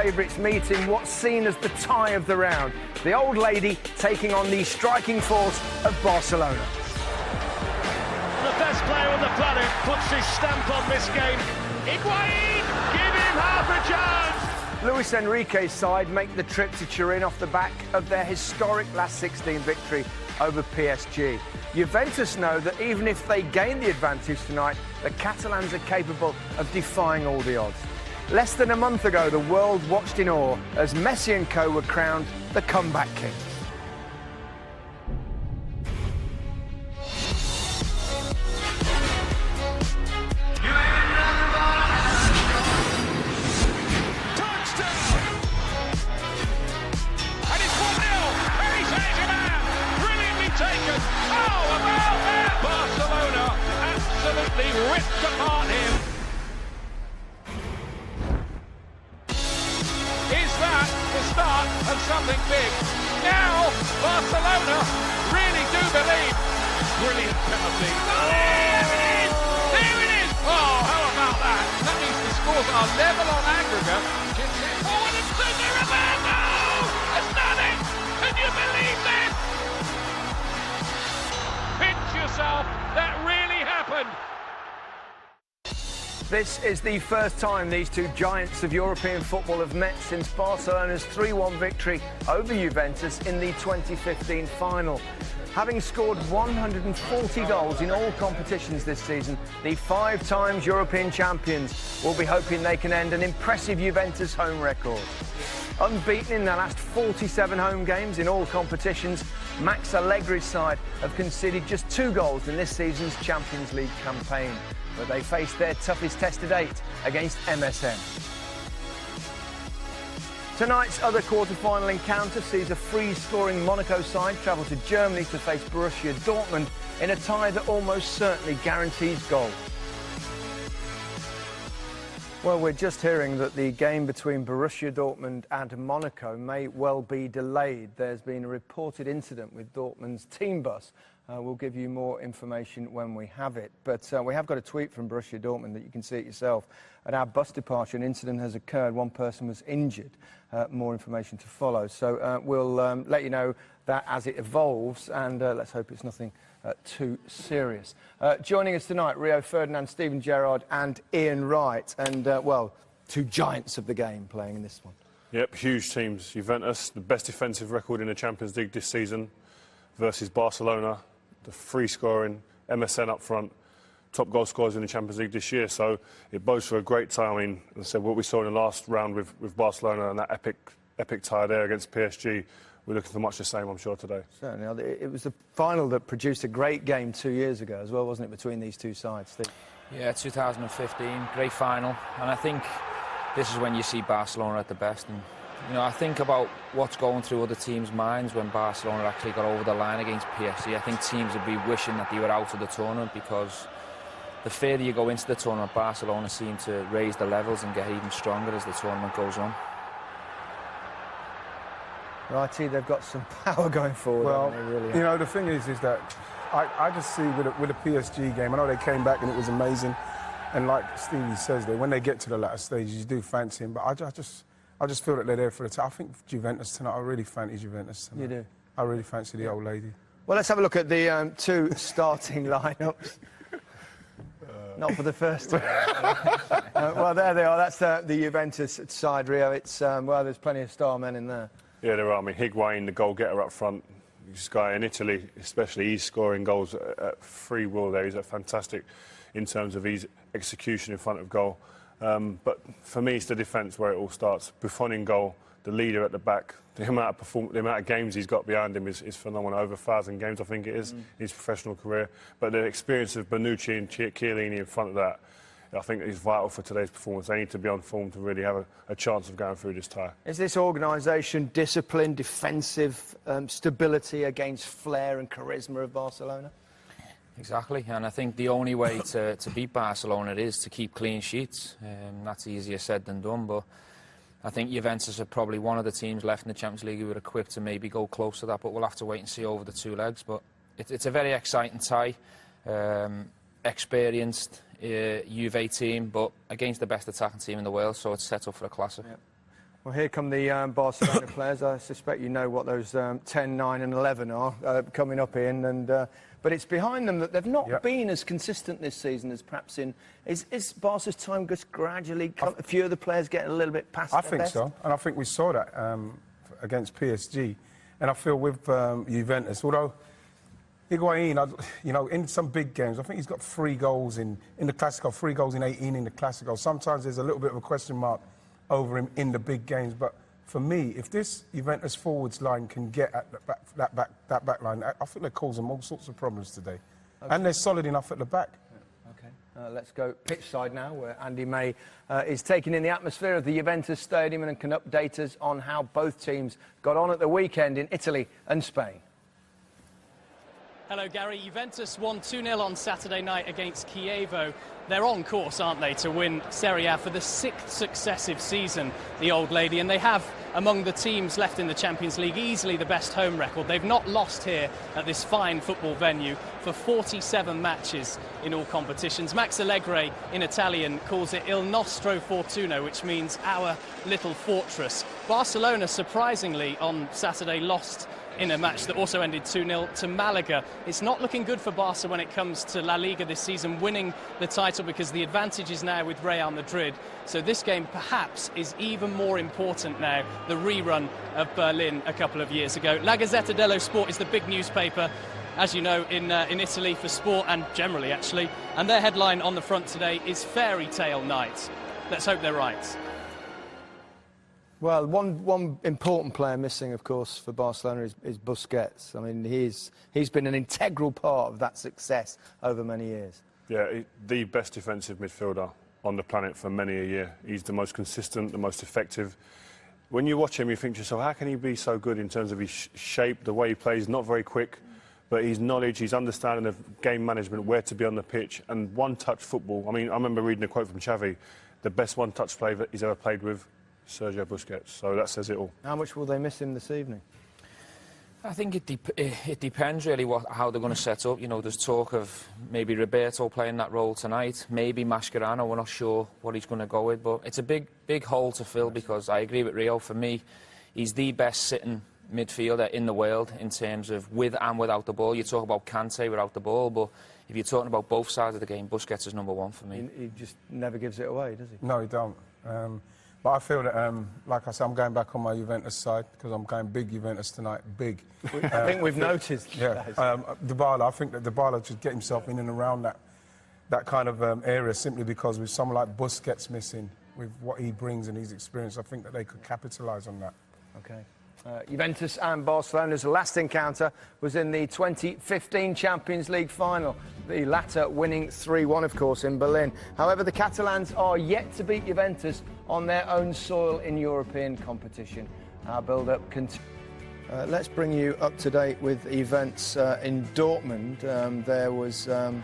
favourites meet in what's seen as the tie of the round. The old lady taking on the striking force of Barcelona. The best player on the planet puts his stamp on this game. Higuain, give him half a chance! Luis Enrique's side make the trip to Turin off the back of their historic last 16 victory over PSG. Juventus know that even if they gain the advantage tonight, the Catalans are capable of defying all the odds. Less than a month ago, the world watched in awe as Messi and co were crowned the comeback kings. Ripped apart him. Is that the start of something big? Now Barcelona really do believe. Brilliant penalty. Oh, there it is! There it is! Oh, how about that? That means the scores are level on aggregate. Chips it forward and Center Roberto! That's done it! Can you believe this? Pinch yourself. That really happened. This is the first time these two giants of European football have met since Barcelona's 3-1 victory over Juventus in the 2015 final. Having scored 140 goals in all competitions this season, the 5 times European champions will be hoping they can end an impressive Juventus home record. Unbeaten in their last 47 home games in all competitions, Max Allegri's side have conceded just 2 goals in this season's Champions League campaign, but they faced their toughest test to date against MSN. Tonight's other quarter-final encounter sees a free-scoring Monaco side travel to Germany to face Borussia Dortmund in a tie that almost certainly guarantees goals. Well, we're just hearing that the game between Borussia Dortmund and Monaco may well be delayed. There's been a reported incident with Dortmund's team bus. We'll give you more information when we have it. But we have got a tweet from Borussia Dortmund that you can see it yourself. At our bus departure, an incident has occurred. One person was injured. More information to follow. So we'll let you know that as it evolves, and let's hope it's nothing too serious. Joining us tonight, Rio Ferdinand, Steven Gerrard and Ian Wright. And, well, 2 giants of the game playing in this one. Yep, huge teams. Juventus, the best defensive record in the Champions League this season, versus Barcelona, the free scoring, MSN up front, top goal scorers in the Champions League this year. So it bodes for a great tie. I mean, as I said, what we saw in the last round with Barcelona and that epic tie there against PSG, we're looking for much the same, I'm sure, today. Certainly. It was the final that produced a great game 2 years ago as well, wasn't it, between these 2 sides, Steve? Yeah, 2015, great final. And I think this is when you see Barcelona at the best. And, you know, I think about what's going through other teams' minds when Barcelona actually got over the line against PSG. I think teams would be wishing that they were out of the tournament, because the further you go into the tournament, Barcelona seem to raise the levels and get even stronger as the tournament goes on. Righty, they've got some power going forward. Well, they really you know, the thing is that I just see with the PSG game, I know they came back and it was amazing, and like Stevie says there, when they get to the latter stages, you do fancy them, but I just feel that they're there for the time. I think Juventus tonight, I really fancy Juventus tonight. You do? I really fancy the old lady. Well, let's have a look at the 2 starting lineups. Not for the first time. Well, there they are. That's the Juventus side, Rio. It's, well, there's plenty of star men in there. Yeah, there are. I mean, Higuain, the goal-getter up front. This guy in Italy, especially, he's scoring goals at free will there. He's fantastic in terms of his execution in front of goal. But for me, it's the defence where it all starts. Buffon in goal, the leader at the back. The amount of games he's got behind him is phenomenal. Over 1,000 games, I think it is, in his professional career. But the experience of Bonucci and Chiellini in front of that, I think is vital for today's performance. They need to be on form to really have a chance of going through this tie. Is this organisation discipline, defensive stability against flair and charisma of Barcelona? Exactly, and I think the only way to beat Barcelona is to keep clean sheets. That's easier said than done, but I think Juventus are probably one of the teams left in the Champions League who are equipped to maybe go close to that, but we'll have to wait and see over the 2 legs. But it's a very exciting tie. Experienced Juve team, but against the best attacking team in the world, so it's set up for a classic. Well, here come the Barcelona players. I suspect you know what those 10, 9 and 11 are coming up in. But it's behind them that they've not been as consistent this season as perhaps in... Is Barca's time just gradually... a few of the players getting a little bit past their best? I think so. And I think we saw that against PSG. And I feel with Juventus, although Higuain, you know, in some big games, I think he's got 3 goals in the Clasico, 3 goals in 18 in the Clasico. Sometimes there's a little bit of a question mark over him in the big games. But for me, if this Juventus forwards line can get at that back line, I think that causes them all sorts of problems today. Okay. And they're solid enough at the back. Okay. Let's go pitch side now, where Andy May is taking in the atmosphere of the Juventus Stadium and can update us on how both teams got on at the weekend in Italy and Spain. Hello, Gary. Juventus won 2-0 on Saturday night against Chievo. They're on course, aren't they, to win Serie A for the 6th successive season, the old lady. And they have, among the teams left in the Champions League, easily the best home record. They've not lost here at this fine football venue for 47 matches in all competitions. Max Allegri, in Italian, calls it Il Nostro Fortuna, which means our little fortress. Barcelona, surprisingly, on Saturday lost in a match that also ended 2-0 to Malaga. It's not looking good for Barca when it comes to La Liga this season, winning the title, because the advantage is now with Real Madrid. So this game perhaps is even more important now, the rerun of Berlin a couple of years ago. La Gazzetta dello Sport is the big newspaper, as you know, in Italy for sport and generally, actually. And their headline on the front today is Fairy Tale Night. Let's hope they're right. Well, one important player missing, of course, for Barcelona is Busquets. I mean, he's been an integral part of that success over many years. Yeah, the best defensive midfielder on the planet for many a year. He's the most consistent, the most effective. When you watch him, you think to yourself, how can he be so good in terms of his shape, the way he plays? Not very quick, but his knowledge, his understanding of game management, where to be on the pitch, and one-touch football. I mean, I remember reading a quote from Xavi, the best one-touch player that he's ever played with, Sergio Busquets. So that says it all. How much will they miss him this evening? I think it depends really how they're going to set up. You know, there's talk of maybe Roberto playing that role tonight, maybe Mascherano. We're not sure what he's going to go with, but it's a big hole to fill, because I agree with Rio. For me, he's the best sitting midfielder in the world in terms of with and without the ball. You talk about Kante without the ball, but if you're talking about both sides of the game, Busquets is #1 for me. He just never gives it away, does he? No, he don't. But I feel that, like I said, I'm going back on my Juventus side, because I'm going big Juventus tonight, big. I think we've noticed. Yeah, Dybala, I think that Dybala should get himself in and around that kind of area, simply because with someone like Busquets missing, with what he brings and his experience, I think that they could capitalise on that. Okay. Juventus and Barcelona's last encounter was in the 2015 Champions League final, the latter winning 3-1, of course, in Berlin. However, the Catalans are yet to beat Juventus on their own soil in European competition. Our build-up continues. Let's bring you up to date with events in Dortmund. There was... well,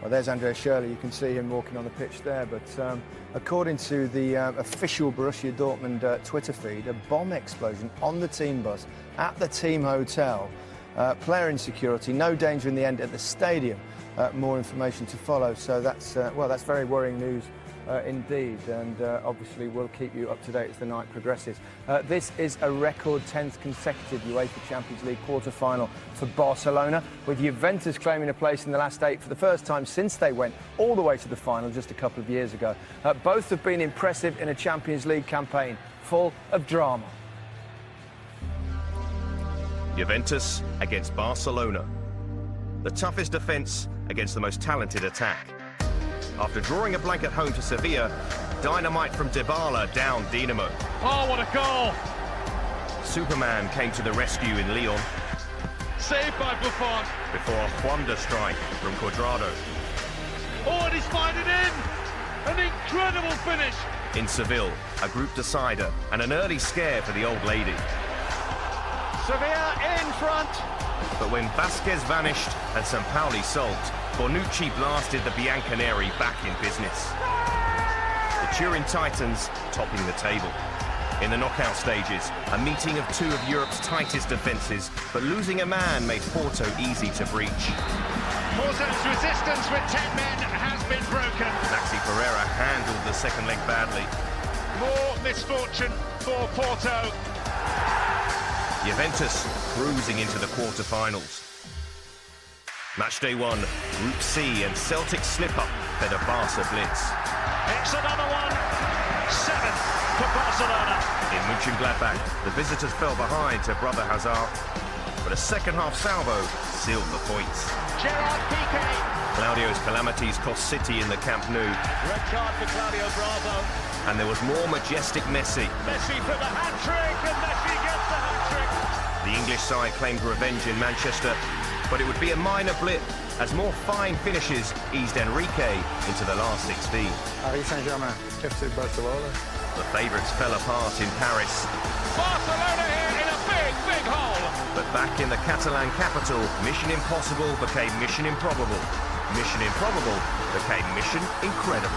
there's Andrea Schürrle. You can see him walking on the pitch there. But according to the official Borussia Dortmund Twitter feed, a bomb explosion on the team bus at the team hotel. Player insecurity, no danger in the end at the stadium. More information to follow. So that's, well, that's very worrying news indeed. And obviously we'll keep you up to date as the night progresses. This is a record 10th consecutive UEFA Champions League quarter-final for Barcelona, with Juventus claiming a place in the last 8 for the first time since they went all the way to the final just a couple of years ago. Both have been impressive in a Champions League campaign full of drama. Juventus against Barcelona. The toughest defence against the most talented attack. After drawing a blank at home to Sevilla, dynamite from Dybala down Dinamo. Oh, what a goal! Superman came to the rescue in Lyon. Saved by Buffon. Before a Juanda strike from Cuadrado. Oh, and he's fired it in! An incredible finish! In Seville, a group decider and an early scare for the old lady. Sevilla in front. But when Vasquez vanished and Sampaoli sold, Bonucci blasted the Bianconeri back in business. The Turin Titans topping the table. In the knockout stages, a meeting of 2 of Europe's tightest defences, but losing a man made Porto easy to breach. Porto's resistance with 10 men has been broken. Maxi Pereira handled the second leg badly. More misfortune for Porto. Juventus cruising into the quarter-finals. Match day 1, Group C, and Celtic slip-up fed a Barca blitz. It's another one. 7 for Barcelona. In Mönchengladbach, the visitors fell behind to brother Hazard, but a second-half salvo sealed the points. Gerard Piqué. Claudio's calamities cost City in the Camp Nou, Red card for Claudio Bravo. and there was more majestic Messi. Messi for the hat-trick, and Messi gets the hat-trick. The English side claimed revenge in Manchester, but it would be a minor blip as more fine finishes eased Enrique into the last 16. Paris Saint-Germain, FC Barcelona. The favourites fell apart in Paris, Barcelona here in a big, big hole. but back in the Catalan capital, Mission Impossible became Mission Improbable. Mission Improbable became Mission Incredible.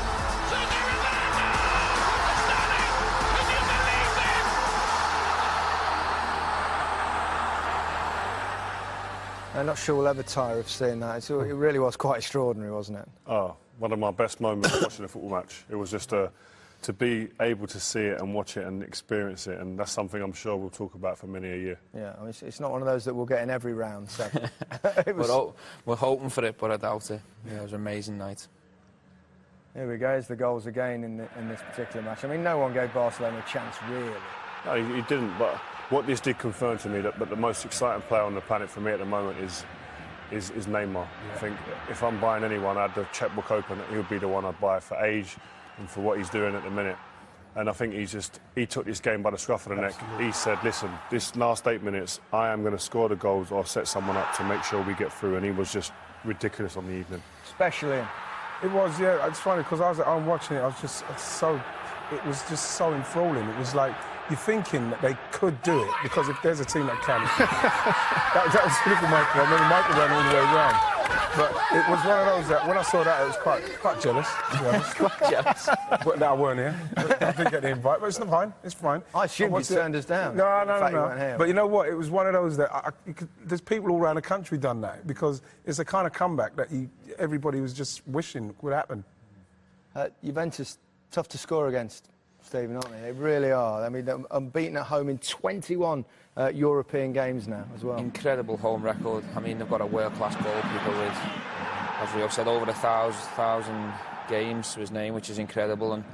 I'm not sure we'll ever tire of seeing that. It really was quite extraordinary, wasn't it? Oh, one of my best moments watching a football match. It was just to be able to see it and watch it and experience it, and that's something I'm sure we'll talk about for many a year. Yeah, I mean, it's not one of those that we'll get in every round, so. We're hoping for it, but I doubt it. Yeah, it was an amazing night. Here we go, here's the goals again in this particular match. I mean, no one gave Barcelona a chance, really. No, he didn't, but what this did confirm to me that the most exciting player on the planet for me at the moment is Neymar. Yeah. I think if I'm buying anyone, I had the checkbook open, he would be the one I'd buy for age and for what he's doing at the minute. And I think he took this game by the scruff of the neck. He said, listen, this last 8 minutes, I am going to score the goals or set someone up to make sure we get through. And he was just ridiculous on the evening. Especially. It was, yeah. It's funny because I was at home watching it. It was just so enthralling. It was like you're thinking that they could do it because if there's a team that can, that was little Michael. I remember Michael ran all the way around. But it was one of those that when I saw that, I was quite jealous. To be honest. Quite jealous. But I weren't here. I didn't get the invite, but it's not fine. It's fine. I assumed you turned us down. No. You weren't here. But you know what? It was one of those that there's people all around the country done that because it's a kind of comeback that everybody was just wishing would happen. Juventus, tough to score against, Stephen, aren't they? They really are. I mean, they're unbeaten at home in 21 European games now as well. Incredible home record. I mean, they've got a world-class goalkeeper with, as we have said, over 1,000 games to his name, which is incredible. And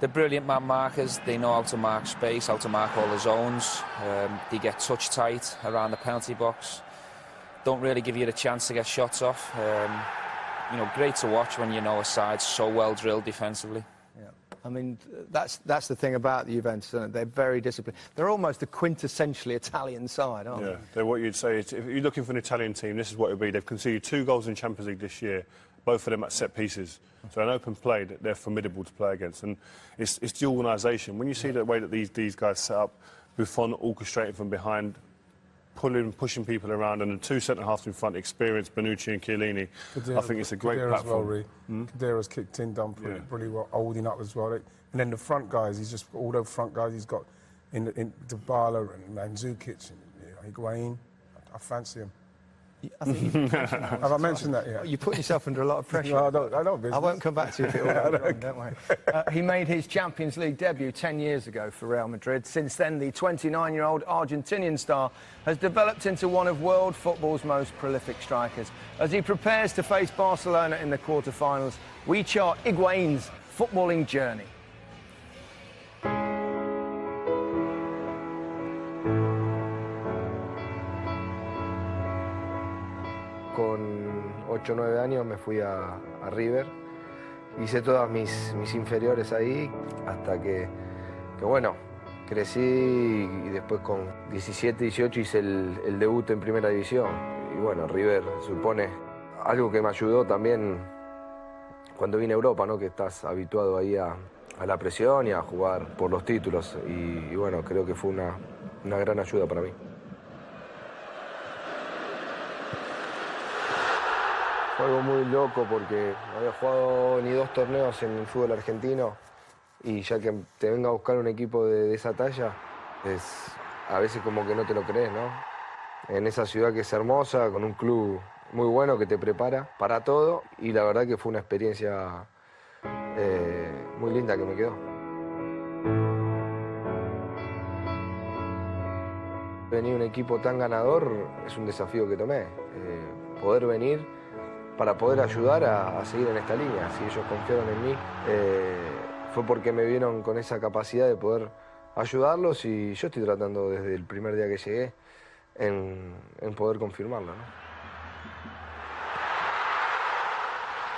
they're brilliant man markers. They know how to mark space, how to mark all the zones. They get touch tight around the penalty box. Don't really give you the chance to get shots off. You know, great to watch when you know a side's so well drilled defensively. Yeah, I mean, that's the thing about the Juventus, isn't it? They're very disciplined. They're almost a quintessentially Italian side, aren't they? Yeah, they're what you'd say. If you're looking for an Italian team, this is what it would be. They've conceded 2 goals in Champions League this year, both of them at set pieces. So an open play, they're formidable to play against. And it's the organisation. When you see the way that these guys set up, Buffon orchestrating from behind, pushing people around, and the 2 centre-halves in front, experienced Bonucci and Chiellini. I think it's a great platform. Kadira's kicked in, done pretty well, holding up as well. And then the front guys, he's just all the front guys he's got in Dybala and Mandzukic and Higuain. I fancy him. I think have I mentioned that yet? You put yourself under a lot of pressure. No, I don't. I won't come back to you if it all goes wrong, don't worry. He made his Champions League debut 10 years ago for Real Madrid. Since then, the 29-year-old Argentinian star has developed into one of world football's most prolific strikers. As he prepares to face Barcelona in the quarter-finals, we chart Higuain's footballing journey. Con 8 o 9 años me fui a River, hice todas mis inferiores ahí hasta que bueno, crecí y después con 17, 18 hice el debut en primera división. Y bueno, River supone algo que me ayudó también cuando vine a Europa, ¿no? Que estás habituado ahí a la presión y a jugar por los títulos. Y bueno, creo que fue una gran ayuda para mí. Fue algo muy loco porque no había jugado ni 2 torneos en el fútbol argentino y ya que te venga a buscar un equipo de esa talla, a veces como que no te lo crees, ¿no? En esa ciudad que es hermosa, con un club muy bueno que te prepara para todo y la verdad que fue una experiencia muy linda que me quedó. Venir un equipo tan ganador es un desafío que tomé. Poder venir para poder ayudar a seguir en esta línea. Si ellos confiaron en mí, fue porque me vieron con esa capacidad de poder ayudarlos y yo estoy tratando desde el primer día que llegué en poder confirmarlo, ¿no?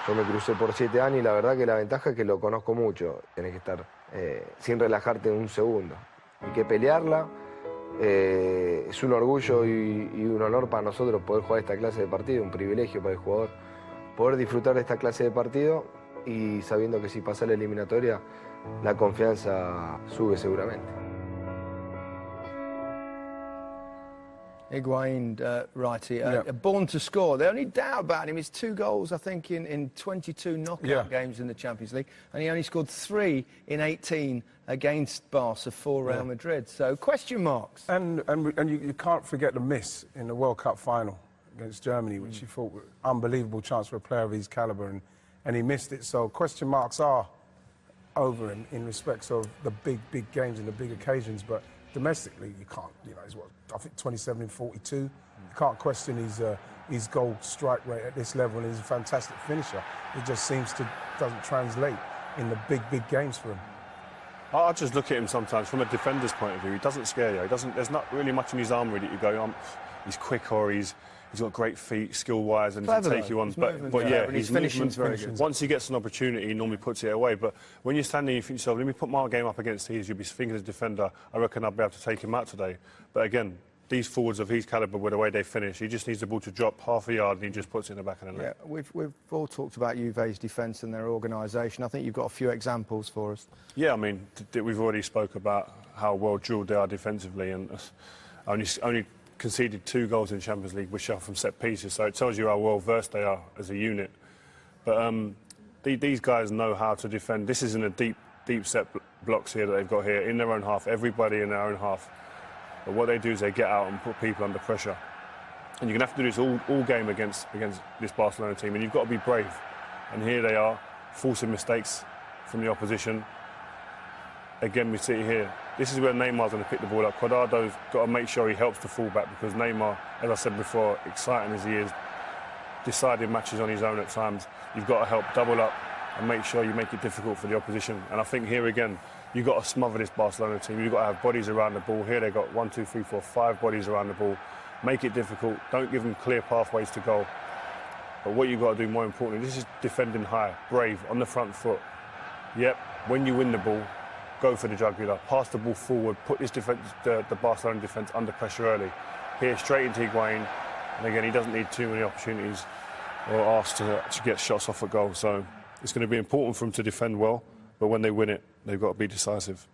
Yo me crucé por 7 años y la verdad que la ventaja es que lo conozco mucho. Tenés que estar sin relajarte un segundo. Hay que pelearla. Es un orgullo y un honor para nosotros poder jugar esta clase de partido, un privilegio para el jugador poder disfrutar de esta clase de partido y sabiendo que si pasa la eliminatoria la confianza sube seguramente. Higuain, righty, born to score. The only doubt about him is 2 goals, I think, in 22 knockout games in the Champions League, and he only scored 3 in 18 against Barca for Real Madrid. So, question marks. And you can't forget the miss in the World Cup final against Germany, which he thought was an unbelievable chance for a player of his calibre, and he missed it. So, question marks are over him in respects of the big games and the big occasions, but domestically, you can't, you know, he's what, I think 27 in 42. You can't question his goal strike rate at this level, and he's a fantastic finisher. It just seems to doesn't translate in the big games for him. I just look at him sometimes from a defender's point of view. He doesn't scare you. There's not really much in his armour that you go, he's quick or he's got great feet, skill-wise, and can take you on. But yeah, his finishing's very good. Once he gets an opportunity, he normally puts it away. But when you're standing, you think to yourself, let me put my game up against his. You'll be thinking as a defender, I reckon I'll be able to take him out today. But again, these forwards of his calibre, with the way they finish, he just needs the ball to drop half a yard and he just puts it in the back of the net. Yeah, we've all talked about Juve's defence and their organisation. I think you've got a few examples for us. Yeah, I mean, we've already spoke about how well drilled they are defensively, and only conceded 2 goals in the Champions League, which are from set pieces, so it tells you how well versed they are as a unit. But these guys know how to defend. This isn't a deep set blocks here that they've got here in their own half, everybody in their own half. But what they do is they get out and put people under pressure. And you're going to have to do this all game against this Barcelona team, and you've got to be brave. And here they are, forcing mistakes from the opposition. Again, we see it here. This is where Neymar's going to pick the ball up. Cuadrado's got to make sure he helps the fullback, because Neymar, as I said before, exciting as he is, deciding matches on his own at times. You've got to help double up and make sure you make it difficult for the opposition. And I think here again, you've got to smother this Barcelona team. You've got to have bodies around the ball. Here they've got 1, 2, 3, 4, 5 bodies around the ball. Make it difficult. Don't give them clear pathways to goal. But what you've got to do more importantly, this is defending high, brave, on the front foot. Yep, when you win the ball, go for the jugular, pass the ball forward, put this the Barcelona defence under pressure early. Here, straight into Higuain, and again, he doesn't need too many opportunities or asked to get shots off at goal. So it's going to be important for him to defend well, but when they win it, they've got to be decisive.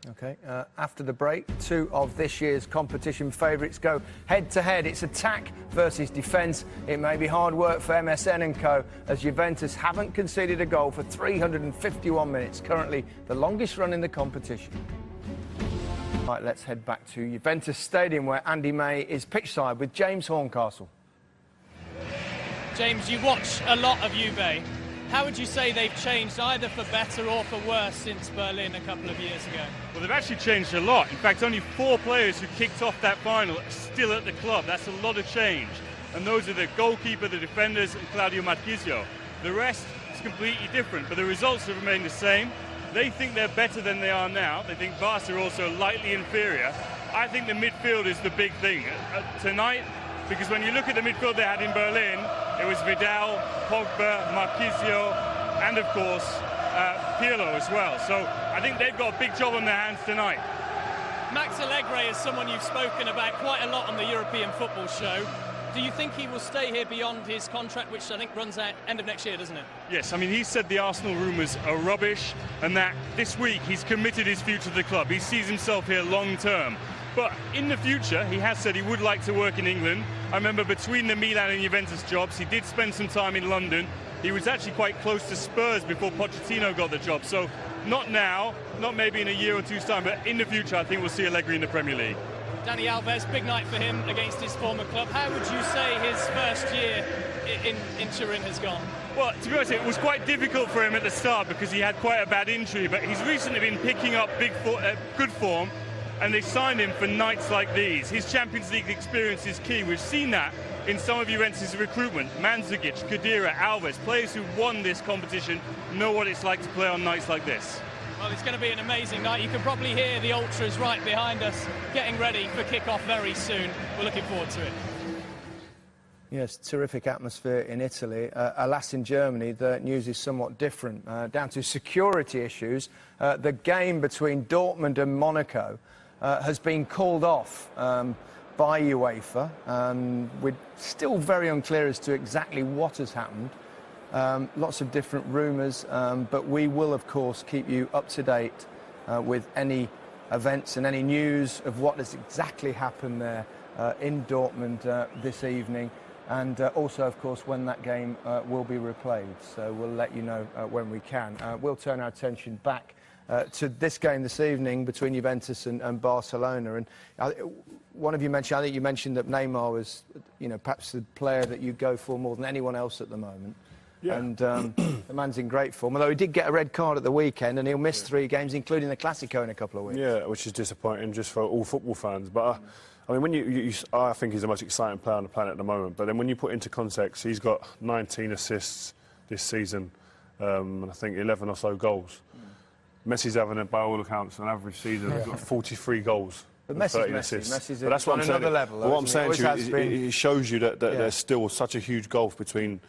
OK, after the break, 2 of this year's competition favourites go head-to-head. It's attack versus defence. It may be hard work for MSN and co, as Juventus haven't conceded a goal for 351 minutes, currently the longest run in the competition. Right, let's head back to Juventus Stadium, where Andy May is pitchside with James Horncastle. James, you watch a lot of Juve. How would you say they've changed, either for better or for worse, since Berlin a couple of years ago? Well, they've actually changed a lot. In fact, only 4 players who kicked off that final are still at the club. That's a lot of change. And those are the goalkeeper, the defenders, and Claudio Marchisio. The rest is completely different, but the results have remained the same. They think they're better than they are now. They think Barca are also lightly inferior. I think the midfield is the big thing tonight, because when you look at the midfield they had in Berlin, it was Vidal, Pogba, Marchisio, and of course Pirlo as well. So I think they've got a big job on their hands tonight. Max Allegri is someone you've spoken about quite a lot on the European Football Show. Do you think he will stay here beyond his contract, which I think runs out end of next year, doesn't it? Yes, I mean, he said the Arsenal rumours are rubbish, and that this week he's committed his future to the club. He sees himself here long term. But in the future, he has said he would like to work in England. I remember between the Milan and Juventus jobs, he did spend some time in London. He was actually quite close to Spurs before Pochettino got the job. So not now, not maybe in a year or two's time, but in the future, I think we'll see Allegri in the Premier League. Dani Alves, big night for him against his former club. How would you say his first year in Turin has gone? Well, to be honest, it was quite difficult for him at the start because he had quite a bad injury, but he's recently been picking up good form, and they signed him for nights like these. His Champions League experience is key. We've seen that in some of Juventus' recruitment. Mandzukic, Khedira, Alves, players who won this competition know what it's like to play on nights like this. Well, it's going to be an amazing night. You can probably hear the ultras right behind us getting ready for kick-off very soon. We're looking forward to it. Yes, terrific atmosphere in Italy. Alas, in Germany, the news is somewhat different. Down to security issues, the game between Dortmund and Monaco has been called off by UEFA. We're still very unclear as to exactly what has happened. Lots of different rumours, but we will, of course, keep you up to date with any events and any news of what has exactly happened there in Dortmund this evening, and also, of course, when that game will be replayed. So we'll let you know when we can. We'll turn our attention back to this game this evening between Juventus and Barcelona. And one of you mentioned, I think you mentioned that Neymar was, perhaps the player that you go for more than anyone else at the moment. Yeah. And the man's in great form, although he did get a red card at the weekend, and he'll miss 3 games, including the Classico in a couple of weeks. Yeah, which is disappointing just for all football fans. But I mean, I think he's the most exciting player on the planet at the moment. But then when you put into context, he's got 19 assists this season, and I think 11 or so goals. Messi's having, by all accounts, an average season. He's got 43 goals. But Messi's but that's what I'm saying. Another level. What I'm saying to you, it shows you that there's still such a huge gulf between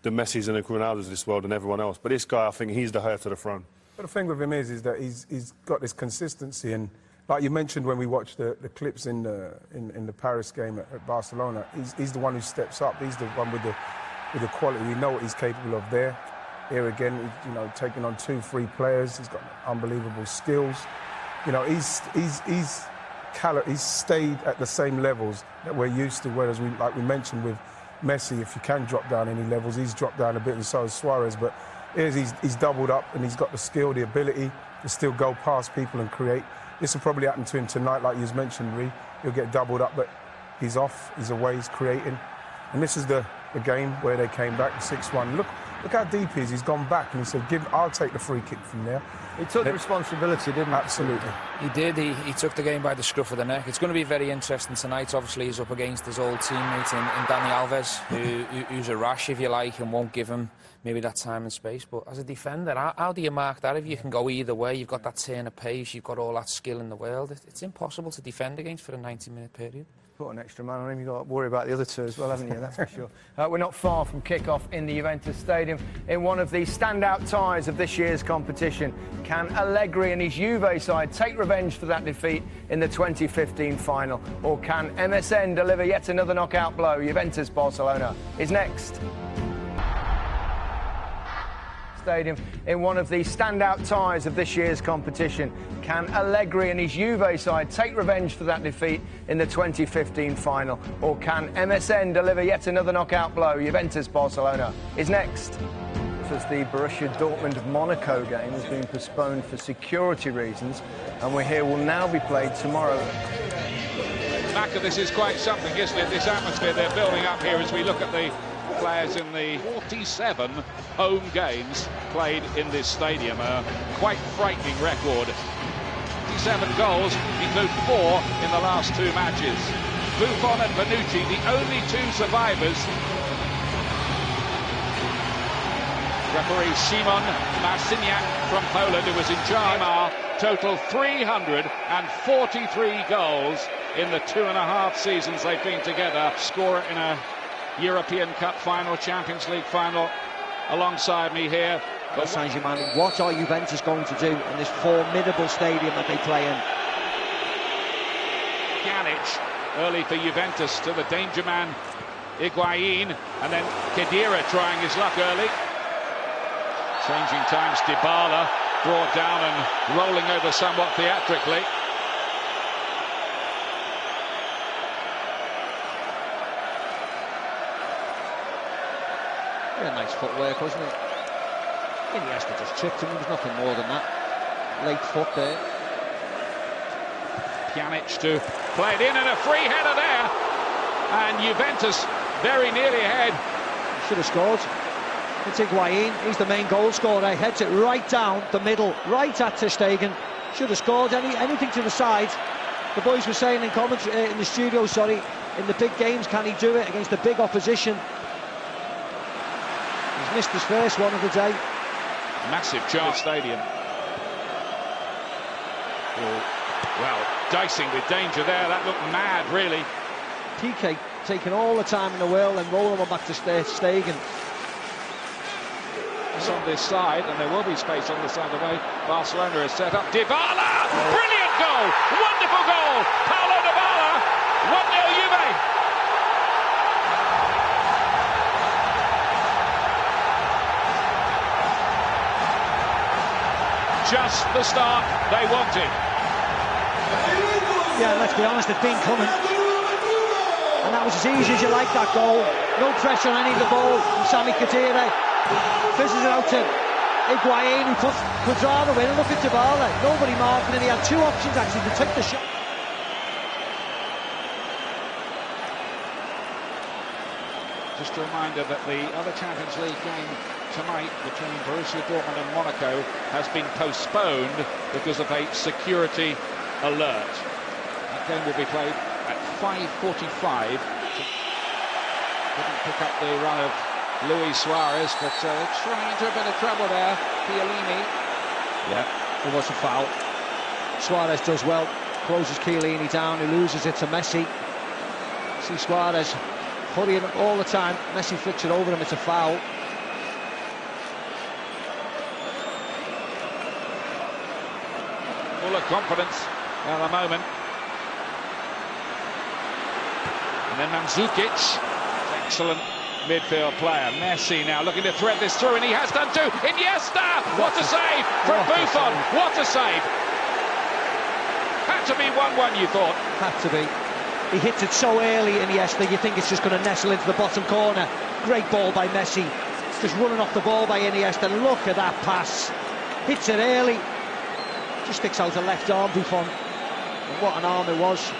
the Messis and the Ronaldos of this world and everyone else. But this guy, I think he's the heir to the throne. But the thing with him is that he's got this consistency, and like you mentioned when we watched the clips in the Paris game at Barcelona, he's the one who steps up. He's the one with the quality. We know what he's capable of there. Here again, taking on 2-3 players. He's got unbelievable skills. He's stayed at the same levels that we're used to. Whereas like we mentioned with Messi, if you can drop down any levels, he's dropped down a bit, and so has Suarez. But he's doubled up, and he's got the skill, the ability to still go past people and create. This will probably happen to him tonight, like you mentioned, Ree. He'll get doubled up, but he's off, he's away, he's creating. And this is the game where they came back 6-1. Look how deep he is. He's gone back, and he said, I'll take the free kick from there. He took the responsibility, didn't he? Absolutely. He did. He took the game by the scruff of the neck. It's going to be very interesting tonight. Obviously, he's up against his old teammate in Dani Alves, who's a rash, if you like, and won't give him maybe that time and space. But as a defender, how do you mark that? If you can go either way, you've got that turn of pace, you've got all that skill in the world. It's impossible to defend against for a 90-minute period. Put an extra man on him, you've got to worry about the other 2 as well, haven't you? That's for sure. We're not far from kick-off in the Juventus Stadium in one of the standout ties of this year's competition. Can Allegri and his Juve side take revenge for that defeat in the 2015 final? Or can MSN deliver yet another knockout blow? Juventus Barcelona is next. Stadium in one of the standout ties of this year's competition. Can Allegri and his Juve side take revenge for that defeat in the 2015 final? Or can MSN deliver yet another knockout blow? Juventus Barcelona is next. As the Borussia Dortmund-Monaco game has been postponed for security reasons, and we're here, will now be played tomorrow. Back of this is quite something, isn't it? This atmosphere they're building up here as we look at the players in the 47 home games played in this stadium. A quite frightening record. 57 goals, include 4 in the last 2 matches. Buffon and Bonucci, the only 2 survivors. Referee Szymon Marciniak from Poland, who was in charge. Total 343 goals in the 2.5 seasons they've been together. Scorer in a European Cup final, Champions League final, alongside me here. Saint-Germain, what are Juventus going to do in this formidable stadium that they play in? Pjanic early for Juventus to the danger man Higuain, and then Khedira trying his luck early. Changing times, Dybala brought down and rolling over somewhat theatrically. Yeah, nice footwork, wasn't it? Iniesta just tripped him, there was nothing more than that. Late foot there. Pjanic to play it in, and a free header there. And Juventus very nearly ahead. Should have scored. It's Higuain, he's the main goal scorer. Heads it right down the middle, right at Ter Stegen. Should have scored. Anything to the side. The boys were saying in commentary, in the studio, sorry, in the big games, can he do it against the big opposition? He's missed his first one of the day. Massive chance stadium. Well, dicing with danger there. That looked mad, really. PK taking all the time in the world and rolling one back to Stegen. It's on this side, and there will be space on the side of the way. Barcelona is set up. Dybala! Brilliant goal! Wonderful goal! Paulo Dybala! 1-0 Juve! Just the start they wanted. Yeah, let's be honest, it's been coming. And that was as easy as you like, that goal. No pressure on any of the ball from Sami Khedira. Fizzes it out to Higuain, who puts Quadrado in, and look at Dybala. Nobody marking, and he had two options actually to take the shot. Just a reminder that the other Champions League game tonight between Borussia Dortmund and Monaco has been postponed because of a security alert. That game will be played at 5:45. Didn't pick up the run of Luis Suarez, but trying into a bit of trouble there. Chiellini. Yeah, it was a foul. Suarez does well, closes Chiellini down, he loses it to Messi. See Suarez hurrying all the time. Messi flicks it over him, it's a foul. Full of confidence at the moment. And then Mandzukic, excellent midfield player. Messi now looking to thread this through, and he has done too. Iniesta! What a save from Buffon! What a save! Had to be 1-1, you thought? Had to be. He hits it so early, Iniesta, you think it's just going to nestle into the bottom corner. Great ball by Messi. Just running off the ball by Iniesta. Look at that pass. Hits it early. Just sticks out a left arm, Buffon. And what an arm it was.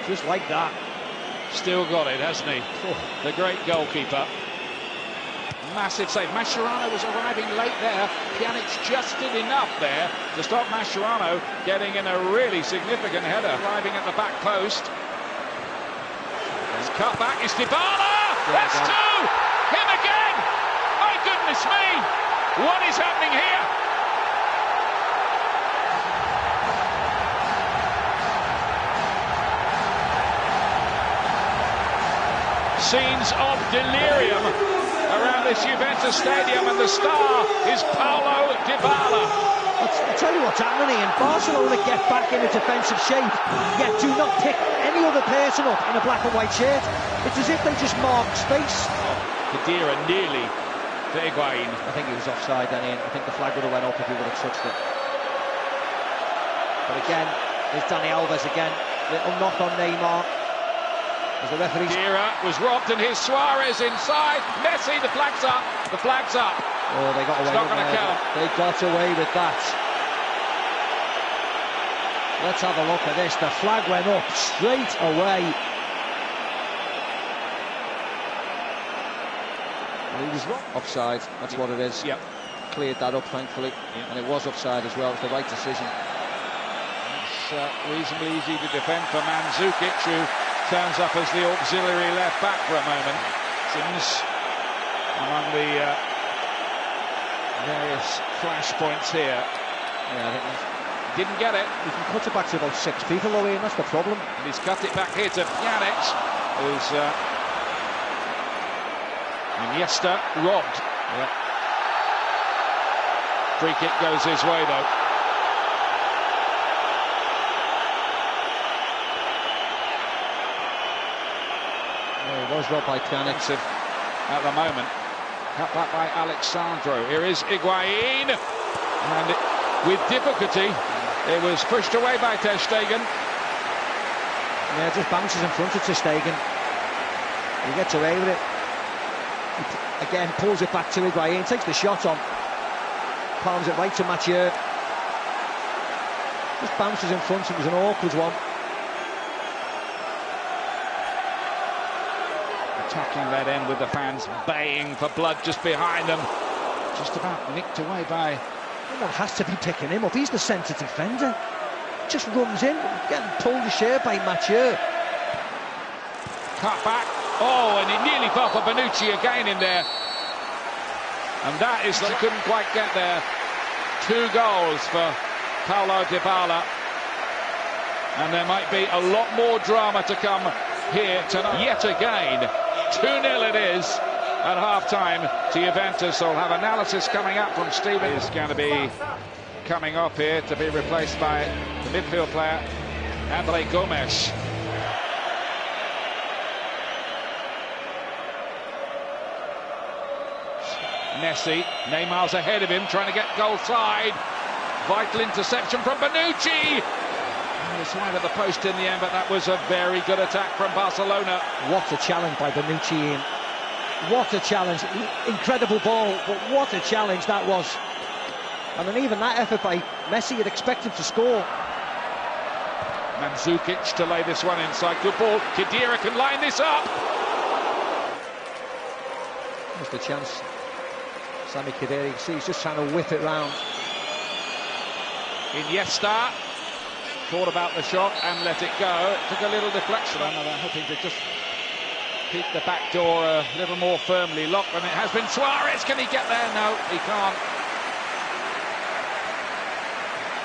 Just like that. Still got it, hasn't he? The great goalkeeper. Massive save. Mascherano was arriving late there. Pjanic just did enough there to stop Mascherano getting in a really significant header. Arriving at the back post. His cut back is Dybala! That's two! Him again! My goodness me! What is happening here? Scenes of delirium around this Juventus stadium, and the star is Paulo Dybala. I'll tell you what's happening, and Barcelona get back in a defensive shape, yet do not pick any other person up in a black and white shirt. It's as if they just mark space. Khedira nearly to Higuain. I think he was offside then, Ian. I think the flag would have went up if he would have touched it. But again, there's Dani Alves again. Little knock on Neymar. As the referee. Khedira was robbed, and here's Suarez inside. Messi, the flag's up. The flag's up. Oh, they got away with that. It's not going to count. They got away with that. Let's have a look at this. The flag went up straight away. And he was offside. That's what it is. Yep. Cleared that up, thankfully. Yep. And it was offside as well. It's the right decision. It's reasonably easy to defend for Mandzukic, who turns up as the auxiliary left back for a moment. Seems among the various flash points here. Yeah, I think didn't get it. He can cut it back to about 6 people though, Ian, that's the problem. And he's cut it back here to Pjanic, who's Iniesta robbed. Yeah. Free kick goes his way though. Was robbed by Pjanic at the moment. Cut back by Alexandro. Here is Higuain, and with difficulty it was pushed away by Ter Stegen. Yeah, just bounces in front of Ter Stegen. He gets away with it. He again pulls it back to Higuain, takes the shot on, palms it right to Mathieu. Just bounces in front, it was an awkward one. Attacking that end with the fans baying for blood just behind them. Just about nicked away by... Someone has to be picking him up. He's the centre defender. Just runs in, getting pulled to share by Mathieu. Cut back. Oh, and it nearly fell for Bonucci again in there. And that is, they couldn't quite get there. 2 goals for Paulo Dybala. And there might be a lot more drama to come here tonight. Yet again, 2-0 it is at half-time to Juventus. They'll have analysis coming up from Steven. Is going to be coming off here to be replaced by the midfield player, Andre Gomes. Messi, Neymar's ahead of him, trying to get goal side. Vital interception from Bonucci. It's wide of the post in the end, but that was a very good attack from Barcelona. What a challenge by Bonucci, Ian. What a challenge. Incredible ball, but what a challenge that was. And then even that effort by Messi, you'd expect him to score. Mandzukic to lay this one inside. Good ball. Khedira can line this up. Just a chance. Sami Khedira, you can see he's just trying to whip it round. Iniesta thought about the shot and let it go. It took a little deflection. I'm hoping to just keep the back door a little more firmly locked, and it has been. Suarez, can he get there? No, he can't.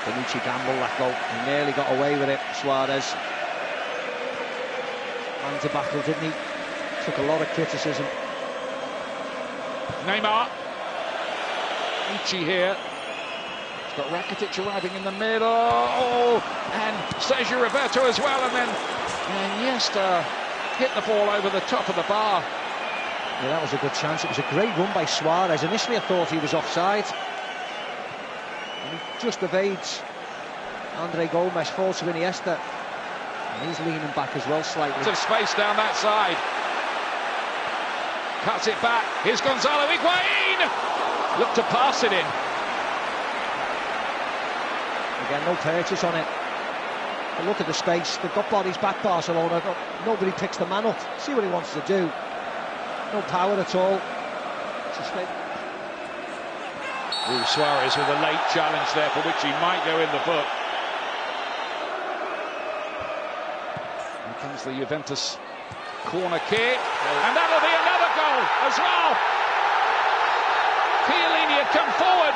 Bonucci gambled that goal. He nearly got away with it, Suarez. Man to battle, didn't he? Took a lot of criticism. Neymar. Ichi here. He's got Rakitic arriving in the middle. Oh, and Sergio Roberto as well, and then Iniesta hit the ball over the top of the bar. Yeah, that was a good chance. It was a great run by Suarez. Initially I thought he was offside. And he just evades Andre Gomes, falls to Iniesta. And he's leaning back as well slightly. Some space down that side. Cuts it back. Here's Gonzalo Higuain. Look to pass it in. Again, no purchase on it. But look at the space. They've got bodies back, Barcelona. Nobody picks the man up. See what he wants to do. No power at all. Luis Suarez with a late challenge there, for which he might go in the book. Here comes the Juventus corner kick, and that'll be another goal as well. Chiellini had come forward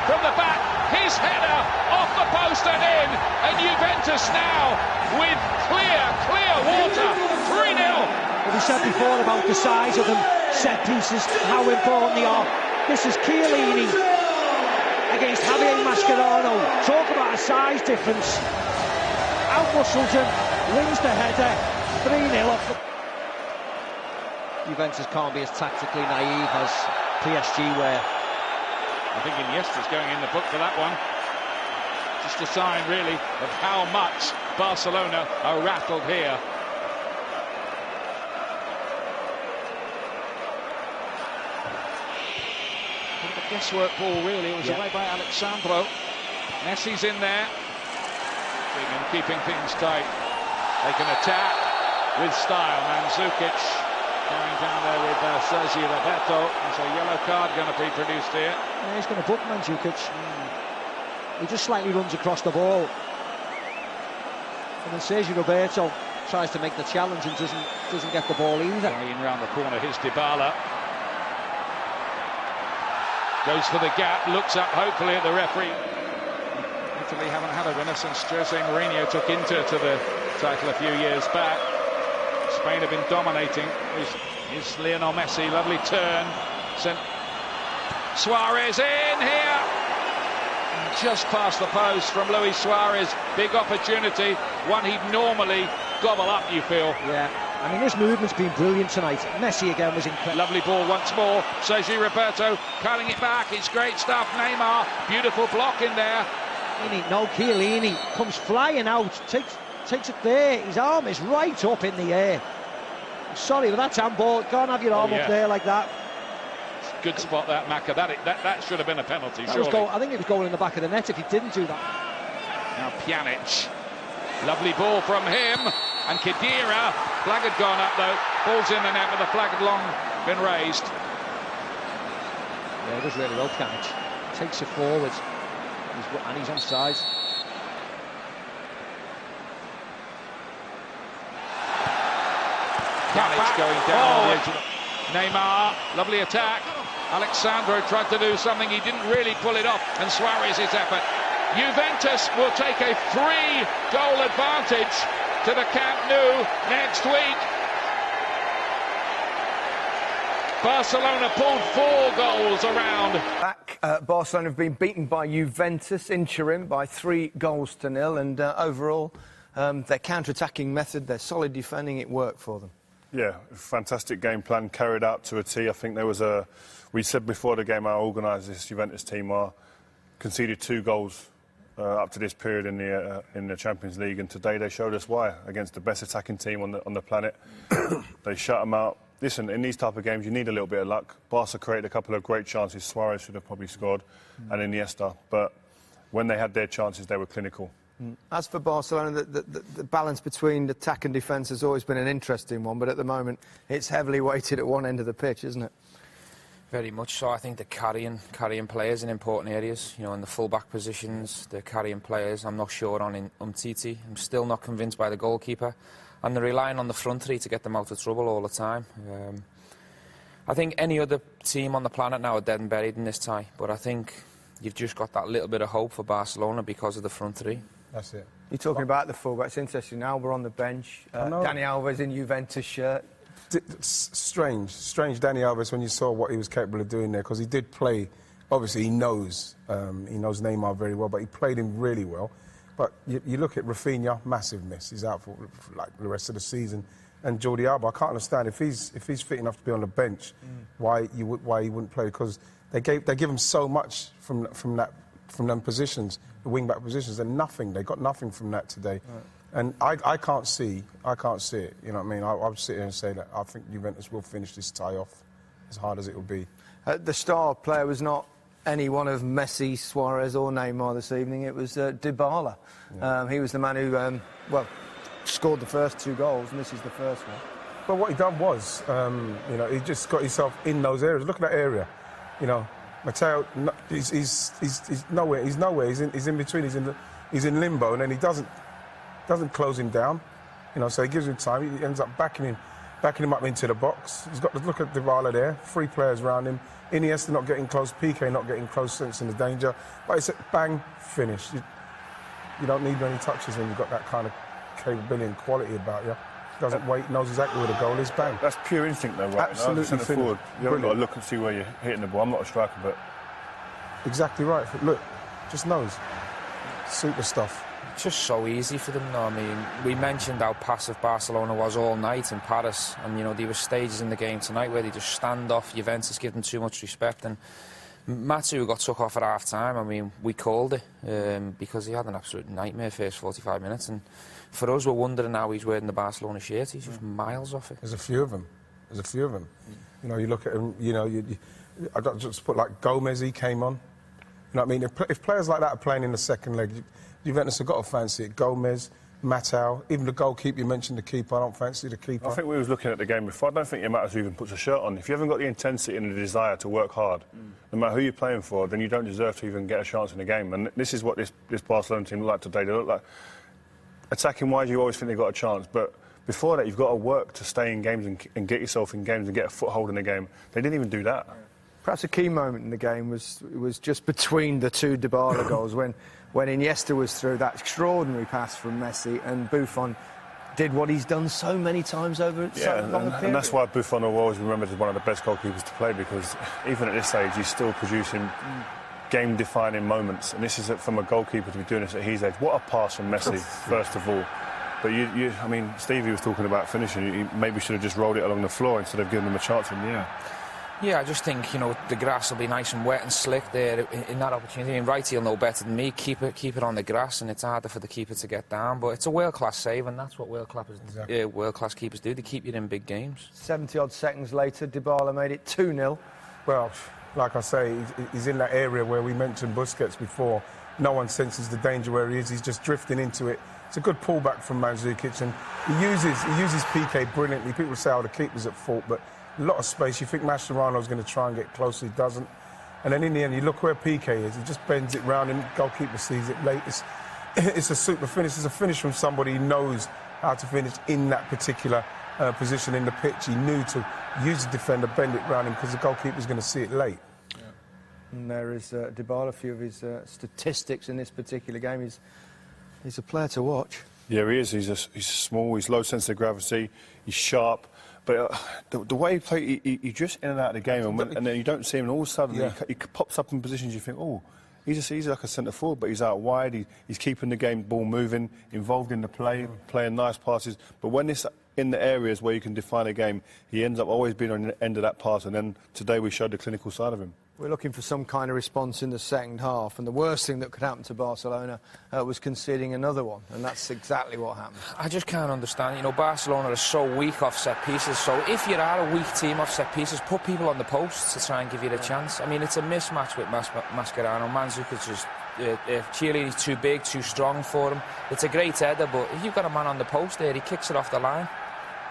from the back, his header off the post and in, and Juventus now with clear water, 3-0. What we said before about the size of them, set pieces, how important they are. This is Chiellini against Javier Mascherano. Talk about a size difference. Out-muscles him, wins the header, 3-0 off the... Juventus can't be as tactically naive as PSG were. I think Iniesta's going in the book for that one. Just a sign, really, of how much Barcelona are rattled here. A guesswork ball, really. It was away by Alexandro. Messi's in there. And keeping things tight. They can attack with style. Mandzukic going down there with Sergio Roberto. There's a yellow card going to be produced here. Yeah, he's going to book Mandzukic. He just slightly runs across the ball. And then Sergio Roberto tries to make the challenge and doesn't get the ball either. In round the corner, here's Dybala. Goes for the gap, looks up hopefully at the referee. Italy haven't had a winner since Jose Mourinho took Inter to the title a few years back. Spain have been dominating. Here's Lionel Messi, lovely turn. Sent Suarez in here. And just past the post from Luis Suarez. Big opportunity, one he'd normally gobble up, you feel. Yeah, I mean, his movement's been brilliant tonight. Messi again was incredible. Lovely ball once more. Sergio Roberto curling it back. It's great stuff. Neymar, beautiful block in there. No, Chiellini comes flying out, takes it there. His arm is right up in the air. I'm sorry, but that's handball. Can't have your arm up there like that. Good spot that, Macca. That should have been a penalty, surely. I think it was going in the back of the net if he didn't do that. Now Pjanic. Lovely ball from him. And Khedira. Flag had gone up though. Ball's in the net, but the flag had long been raised. Yeah, he does really well, Pjanic. Takes it forward. And he's onside. Pjanic going down on the edge of Neymar. Lovely attack. Alexandro tried to do something. He didn't really pull it off. And Suarez's effort. Juventus will take a 3-goal advantage to the Camp Nou next week. Barcelona pulled 4 goals around. Back, Barcelona have been beaten by Juventus in Turin by 3-0, and overall, their counter-attacking method, their solid defending, it worked for them. Yeah, fantastic game plan carried out to a T. I think there was a... We said before the game how organised this Juventus team are. Conceded 2 goals up to this period in the Champions League, and today they showed us why. Against the best attacking team on the planet, they shut them out. Listen, in these type of games, you need a little bit of luck. Barca created a couple of great chances. Suarez should have probably scored, and Iniesta. But when they had their chances, they were clinical. As for Barcelona, the balance between attack and defence has always been an interesting one, but at the moment, it's heavily weighted at one end of the pitch, isn't it? Very much so. I think they're carrying players in important areas. You know, in the full-back positions, they're carrying players. I'm not sure on MOTD. I'm still not convinced by the goalkeeper. And they're relying on the front three to get them out of trouble all the time. I think any other team on the planet now are dead and buried in this tie. But I think you've just got that little bit of hope for Barcelona because of the front three. That's it. You're talking about the fullback. It's interesting. Now we're on the bench. Dani Alves in Juventus shirt. Strange Dani Alves when you saw what he was capable of doing there, because he did play. Obviously, he knows Neymar very well, but he played him really well. But you look at Rafinha, massive miss. He's out for like the rest of the season. And Jordi Alba, I can't understand if he's fit enough to be on the bench, why he wouldn't play, because they give him so much from them positions, the wing back positions, and nothing. They got nothing from that today. Right. And I can't see it. You know what I mean? I would sit here and say that I think Juventus will finish this tie off as hard as it will be. The star player was not any one of Messi, Suarez or Neymar this evening. It was Dybala. Yeah. He was the man who, scored the first 2 goals, and this is the first one. But what he done was, he just got himself in those areas. Look at that area. You know, Mateo, he's nowhere. He's nowhere. He's in between. He's in limbo, and then he doesn't close him down. You know, so he gives him time. He ends up backing him up into the box. He's got to look at Dybala there. 3 players around him. Iniesta not getting close. Piqué not getting close, sensing the danger. But it's a bang, finish. You don't need many touches when you've got that kind of capability and quality about you. Doesn't wait, knows exactly where the goal is, bang. That's pure instinct though, right? Absolutely. Centre forward. You haven't got to look and see where you're hitting the ball. I'm not a striker, but... Exactly right. Look, just knows. Super stuff. It's just so easy for them now. I mean, we mentioned how passive Barcelona was all night in Paris, and you know there were stages in the game tonight where they just stand off Juventus, give them too much respect, and Mathieu got took off at half-time. I mean, we called it because he had an absolute nightmare first 45 minutes, and for us, we're wondering how he's wearing the Barcelona shirt. He's just miles off it. There's a few of them. You know, you look at him, you know, I don't just put like Gomez, he came on. You know what I mean? If players like that are playing in the second leg, Juventus have got to fancy it. Gomez, Matau, even the goalkeeper, you mentioned the keeper, I don't fancy the keeper. I think we was looking at the game before. I don't think it matters who even puts a shirt on. If you haven't got the intensity and the desire to work hard, no matter who you're playing for, then you don't deserve to even get a chance in the game. And this is what this Barcelona team look like today. They look like, attacking-wise, you always think they've got a chance, but before that, you've got to work to stay in games and get yourself in games and get a foothold in the game. They didn't even do that. Perhaps a key moment in the game was just between the 2 Dybala goals when Iniesta was through that extraordinary pass from Messi, and Buffon did what he's done so many times over so long a period. And that's why Buffon will always be remembered as one of the best goalkeepers to play, because even at this age, he's still producing game-defining moments. And this is from a goalkeeper to be doing this at his age. What a pass from Messi, first of all. But I mean, Stevie was talking about finishing. He maybe should have just rolled it along the floor instead of giving them a chance in the air. Yeah, I just think, you know, the grass will be nice and wet and slick there in that opportunity. And Wrighty will know better than me. Keep it on the grass, and it's harder for the keeper to get down. But it's a world-class save, and that's what world-class keepers do. They keep you in big games. 70-odd seconds later, Dybala made it 2-0. Well, like I say, he's in that area where we mentioned Busquets before. no one senses the danger where he is. He's just drifting into it. It's a good pullback from Mandzukic, and he uses PK brilliantly. People say, oh, the keeper's at fault, but a lot of space. You think Mascherano's going to try and get close, he doesn't. And then in the end, you look where PK is. He just bends it round, and the goalkeeper sees it late. It's a super finish. It's a finish from somebody who knows how to finish in that particular position in the pitch. He knew to use the defender, bend it round him, because the goalkeeper's going to see it late. And there is Dybala, a few of his statistics in this particular game. He's a player to watch. Yeah, he is. He's small, he's low sense of gravity, he's sharp. But the way he plays, he drifts in and out of the game, and then you don't see him, and all of a sudden he pops up in positions you think, oh, he's like a centre forward, but he's out wide, he's keeping the game ball moving, involved in the play, playing nice passes. But when it's in the areas where you can define a game, he ends up always being on the end of that pass, and then today we showed the clinical side of him. We're looking for some kind of response in the second half, and the worst thing that could happen to Barcelona was conceding another one, and that's exactly what happened. I just can't understand. You know, Barcelona is so weak off set pieces, so if you are a weak team off set pieces, put people on the posts to try and give you the chance. I mean, it's a mismatch with Mascherano. Mandzukic is Chiellini's too big, too strong for him. It's a great header, but if you've got a man on the post there, he kicks it off the line.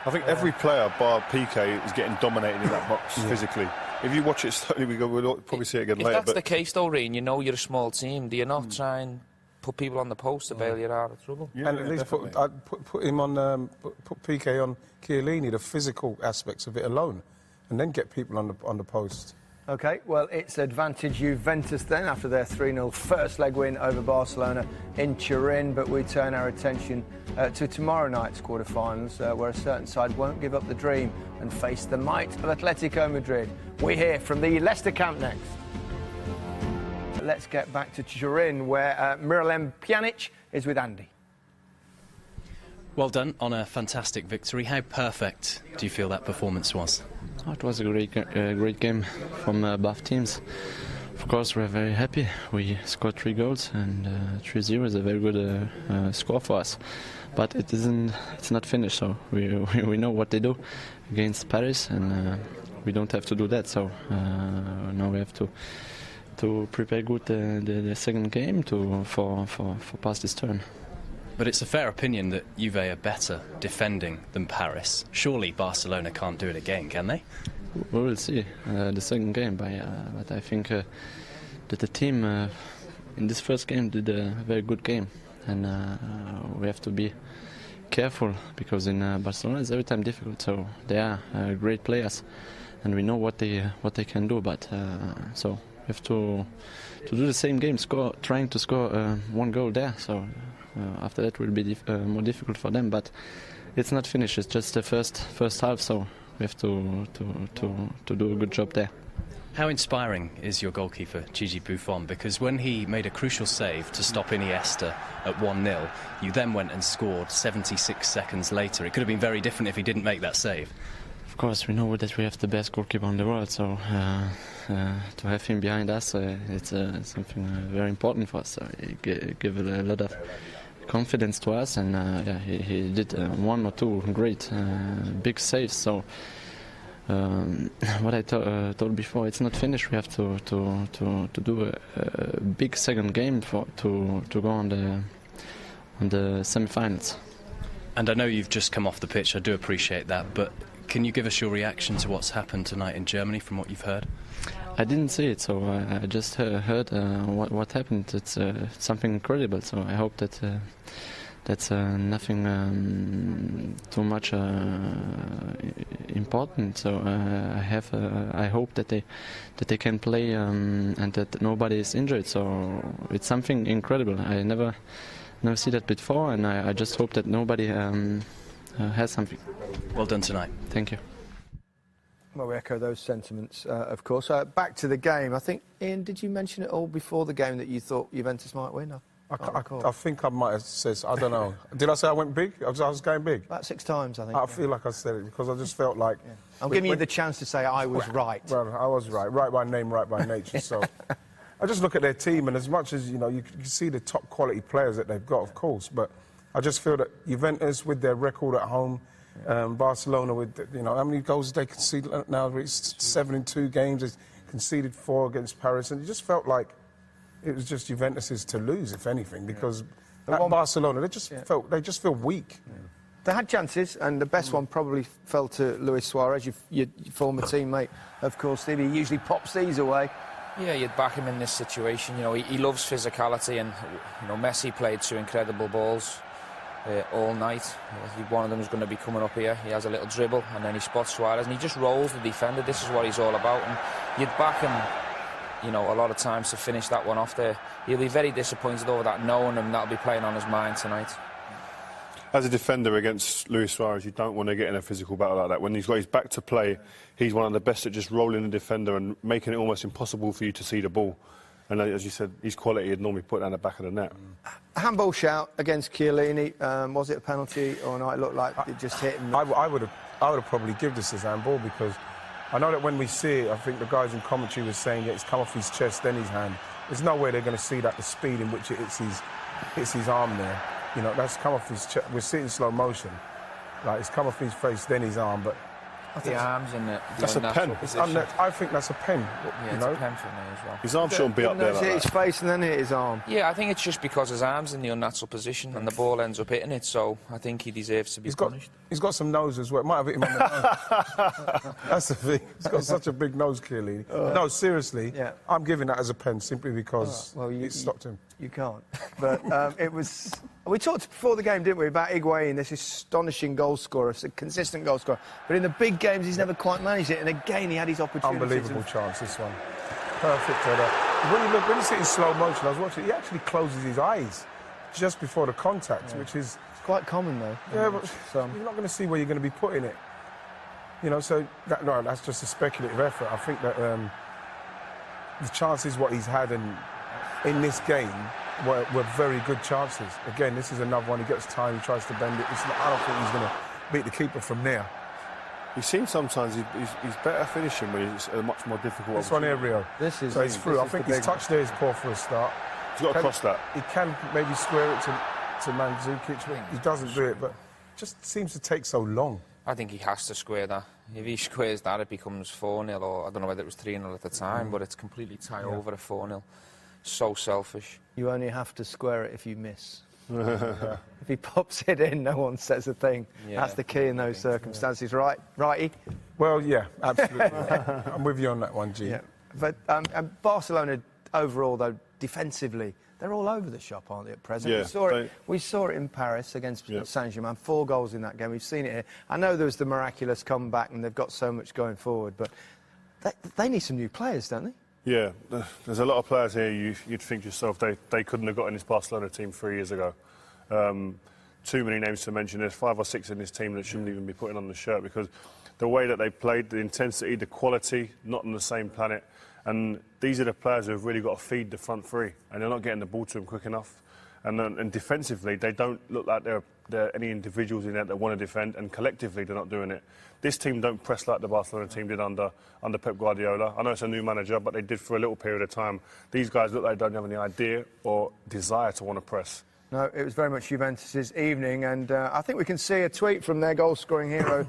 I think every player, bar PK, is getting dominated in that box physically. If you watch it slowly, we'll probably see it again later. If that's the case, though, Reen, you know you're a small team. Do you not try and put people on the post to bail you out of trouble? Yeah, and at least put him on, put PK on Chiellini, the physical aspects of it alone, and then get people on the post. OK, well, it's advantage Juventus then after their 3-0 first leg win over Barcelona in Turin. But we turn our attention to tomorrow night's quarter-finals, where a certain side won't give up the dream and face the might of Atletico Madrid. We hear from the Leicester camp next. Let's get back to Turin, where Miralem Pjanic is with Andy. Well done on a fantastic victory. How perfect do you feel that performance was? Oh, it was a great game from both teams. Of course, we're very happy. We scored 3 goals, and 3-0 is a very good score for us. But it's not finished, so we know what they do against Paris, and we don't have to do that. So now we have to prepare good the second game for past this turn. But it's a fair opinion that Juve are better defending than Paris. Surely Barcelona can't do it again, can they? We will see the second game, but I think that the team in this first game did a very good game, and we have to be careful, because in Barcelona it's every time difficult. So they are great players, and we know what they can do. But so we have to do the same game, trying to score 1 goal there. So. After that will be more difficult for them, but it's not finished. It's just the first half, so we have to do a good job there. How inspiring is your goalkeeper, Gigi Buffon? Because when he made a crucial save to stop Iniesta at 1-0, you then went and scored 76 seconds later. It could have been very different if he didn't make that save. Of course, we know that we have the best goalkeeper in the world, so to have him behind us, it's something very important for us. So it gives a lot of confidence to us, and he did 1 or 2 great big saves. So what I told before, it's not finished. We have to do a big second game to go on the semi-finals. And I know you've just come off the pitch. I do appreciate that, but can you give us your reaction to what's happened tonight in Germany from what you've heard? I didn't see it, so I just heard what happened. It's something incredible. So I hope that that's nothing too much important. So I hope that they can play and that nobody is injured. So it's something incredible. I never see that before, and I just hope that nobody has something. Well done tonight. Thank you. Well, we echo those sentiments, of course. Back to the game. I think, Ian, did you mention it all before the game that you thought Juventus might win? I think I might have said, I don't know. Did I say I went big? I was going big. About 6 times, I think. I feel like I said it because I just felt like... Yeah. I'm giving you the chance to say I was right. Well, I was right. Right by name, right by nature. So I just look at their team, and as much as, you know, you can see the top quality players that they've got, of course, but I just feel that Juventus, with their record at home, Barcelona, with, you know, how many goals they conceded now? It's 7 in 2 games. They conceded 4 against Paris, and it just felt like it was just Juventus's to lose, if anything, because at Barcelona, they just feel weak. Yeah. They had chances, and the best one probably fell to Luis Suarez, your former teammate, of course. He usually pops these away. Yeah, you'd back him in this situation. You know, he loves physicality, and you know, Messi played 2 incredible balls all night. One of them is going to be coming up here. He has a little dribble, and then he spots Suarez, and he just rolls the defender. This is what he's all about, and you'd back him, you know, a lot of times to finish that one off there. He'll be very disappointed over that, knowing him that'll be playing on his mind tonight. As a defender against Luis Suarez, you don't want to get in a physical battle like that. When he's got his back to play, he's one of the best at just rolling the defender and making it almost impossible for you to see the ball. And as you said, his quality would normally put down the back of the net. Handball shout against Chiellini. Was it a penalty or not? It looked like it just hit him. I would have probably given this as handball, because I know that when we see it, I think the guys in commentary were saying that it's come off his chest, then his hand. There's no way they're going to see that, the speed in which it hits his arm there. You know, that's come off his chest. We're seeing slow motion. Like, it's come off his face, then his arm, but... The arms in the that's a pen. I think that's a pen. Yeah, it's a pen for me as well. His arm shouldn't be up there like hit his face and then hit his arm. Yeah, I think it's just because his arm's in the unnatural position and the ball ends up hitting it, so I think he deserves to be punished. He's got some nose as well. It might have hit him on the nose. That's the thing. He's got such a big nose, clearly. No, seriously, I'm giving that as a pen simply because it stopped him. You can't. But it was... We talked before the game, didn't we, about Higuain, this astonishing goal scorer, a consistent goal scorer. But in the big games, he's never quite managed it. And again, he had his opportunities. Unbelievable chance, this one. Perfect header. When you see it in slow motion, I was watching, he actually closes his eyes just before the contact, which is... It's quite common, though. Yeah, but you're not going to see where you're going to be putting it. You know, so that's just a speculative effort. I think that the chances what he's had in this game were very good chances. Again, this is another one. He gets time, he tries to bend it. I don't think he's going to beat the keeper from there. You've seen sometimes he's better finishing when it's a much more difficult. This one here, Rio. So he's through. I think his touch there is poor for a start. He's got to cross that. He can maybe square it to Mandzukic. He doesn't do it, but just seems to take so long. I think he has to square that. If he squares that, it becomes 4-0, or I don't know whether it was 3-0 at the time, but it's completely tie over a 4-0. So selfish. You only have to square it if you miss. If he pops it in, no one says a thing. That's the key in those circumstances, right? Righty? Well, yeah, absolutely. I'm with you on that one, G. Yeah. But Barcelona, overall, though, defensively, they're all over the shop, aren't they, at present? Yeah, we saw it in Paris against Saint-Germain, 4 goals in that game. We've seen it here. I know there was the miraculous comeback and they've got so much going forward, but they need some new players, don't they? Yeah, there's a lot of players here you'd think to yourself they couldn't have got in this Barcelona team 3 years ago. Too many names to mention. There's 5 or 6 in this team that shouldn't even be putting on the shirt, because the way that they played, the intensity, the quality, not on the same planet. And these are the players who have really got to feed the front 3, and they're not getting the ball to them quick enough. And defensively, they don't look like there are any individuals in there that want to defend, and collectively they're not doing it. This team don't press like the Barcelona team did under Pep Guardiola. I know it's a new manager, but they did for a little period of time. These guys look like they don't have any idea or desire to want to press. No, it was very much Juventus' evening, and I think we can see a tweet from their goal-scoring hero,